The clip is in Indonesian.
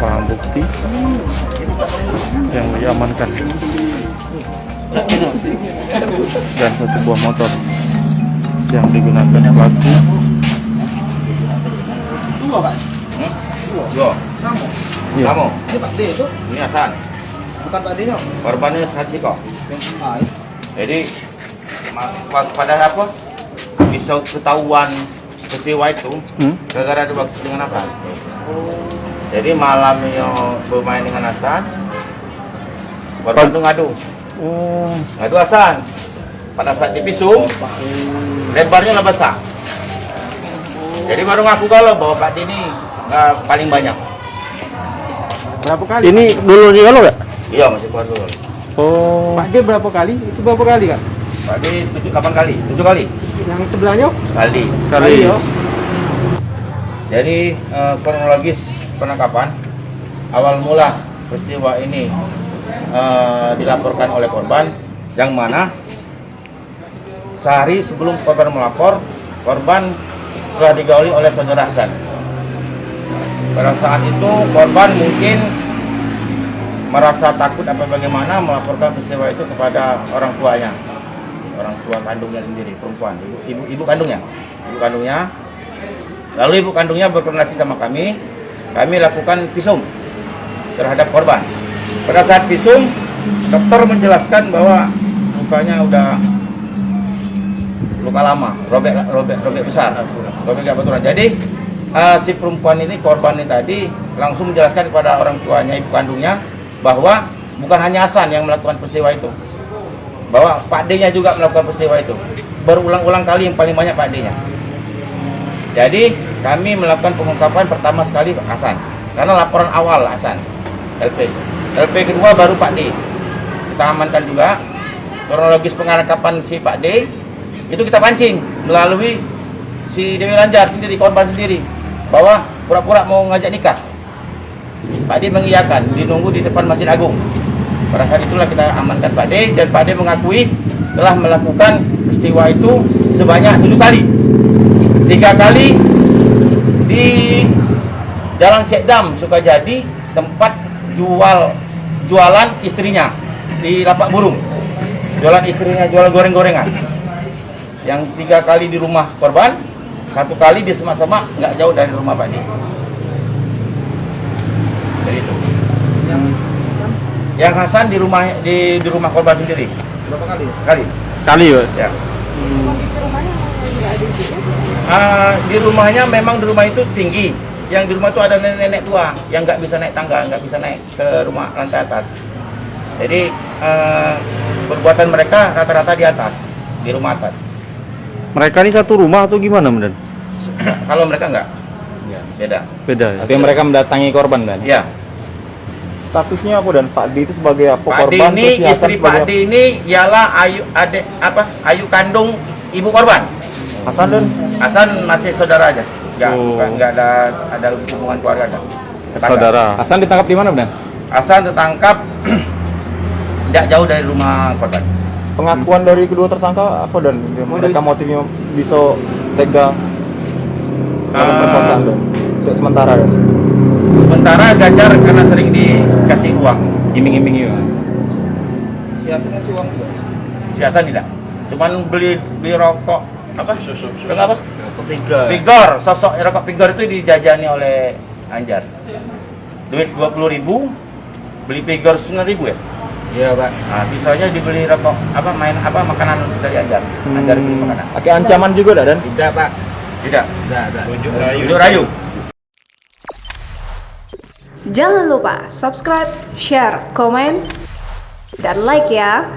Barang bukti yang diamankan dan satu buah motor yang digunakan pelaku. Dua, Pak. Yo, Iya. kamu. Ini Pak D itu Ini Hasan. bukan Pak D-nya. Korbannya Haji kok. Ah, iya. Jadi pada apa? Bisa ketahuan peristiwa itu gara-gara ada bagus dengan Hasan. Jadi malamnya bermain dengan Hasan, korban itu ngadu Hasan. Pada saat dipisum, lebarnya lebih besar. Jadi baru ngaku kalau bahwa Pak D ini paling banyak. Berapa kali? Ini dulu juga lo nggak? Iya, masih kuat dulu. Oh, Pak D berapa kali? Itu berapa kali, Kak? Pak D 8 kali, 7 kali. Yang sebelahnya? Kali. sekali. ya. Jadi kronologis penangkapan awal mula peristiwa ini dilaporkan oleh korban, yang mana sehari sebelum korban melapor, korban telah digauli oleh saudara Hasan. Pada saat itu korban mungkin merasa takut apa bagaimana melaporkan peristiwa itu kepada orang tuanya, orang tua kandungnya sendiri, perempuan, ibu kandungnya. Lalu ibu kandungnya berkoordinasi sama kami lakukan visum terhadap korban. Pada saat visum, dokter menjelaskan bahwa lukanya udah luka lama, robek besar, robek gak betulan. Jadi si perempuan ini, korban ini tadi langsung menjelaskan kepada orang tuanya, ibu kandungnya, bahwa bukan hanya Hasan yang melakukan peristiwa itu, bahwa Pak D-nya juga melakukan peristiwa itu. Berulang-ulang kali, yang paling banyak Pak D-nya. Jadi kami melakukan pengungkapan pertama sekali Hasan, karena laporan awal Hasan, LP kedua baru Pak D. Kita amankan juga. Kronologis penangkapan si Pak D itu kita pancing melalui si Dewi Lanjar sendiri, korban sendiri, bahwa pura-pura mau ngajak nikah. Pak D mengiyakan, dinunggu di depan Masjid Agung. Pada saat itulah kita amankan Pak D, dan Pak D mengakui telah melakukan peristiwa itu sebanyak 7 kali. 3 kali di Jalan Cekdam, Sukajadi, tempat jualan istrinya di Lapak Burung. Jualan istrinya, jualan goreng-gorengan. Yang 3 kali di rumah korban, 1 kali di semak-semak nggak jauh dari rumah Pak D. Jadi itu. Yang Hasan di rumah korban sendiri. Berapa kali? sekali Ya. ya. Di rumahnya memang di rumah itu tinggi. Yang di rumah itu ada nenek-nenek tua yang nggak bisa naik tangga, nggak bisa naik ke rumah lantai atas. Jadi perbuatan mereka rata-rata di atas, di rumah atas. Mereka ini satu rumah atau gimana, Medan? Kalau mereka nggak, Ya. beda. Beda ya. Artinya mereka mendatangi korban kan? Ya. Statusnya apa dan Pak D itu sebagai apa Pak D korban? ini, terus si Hasan istri sebagai Pak D ini ialah ayu kandung ibu korban. Hasan dan Hasan masih saudara aja. Oh. Nggak ada hubungan keluarga. Tetangga. Saudara. Hasan ditangkap di mana, Bang? Hasan tertangkap tidak jauh dari rumah korban. Pengakuan dari kedua tersangka apa dan mereka motifnya bisa tega dalam perkosaan dan untuk sementara dan Sementara Ganjar karena sering dikasih uang. iming-iming juga. Si Hasan ngasih uang juga. Si Hasan tidak. Cuman beli rokok apa? Rokok apa? Tiga. Pigor, sosok rokok Pigor itu dijajani oleh Anjar. Duit 20.000, beli Pigor 9.000 ya? Iya, Pak. Nah, sisanya dibeli rokok makanan dari Anjar. Anjar beli makanan. Pakai ancaman juga dah dan Tidak, Pak. Tidak. Tidak. Tunjuk rayu. Jangan lupa subscribe, share, komen, dan like ya.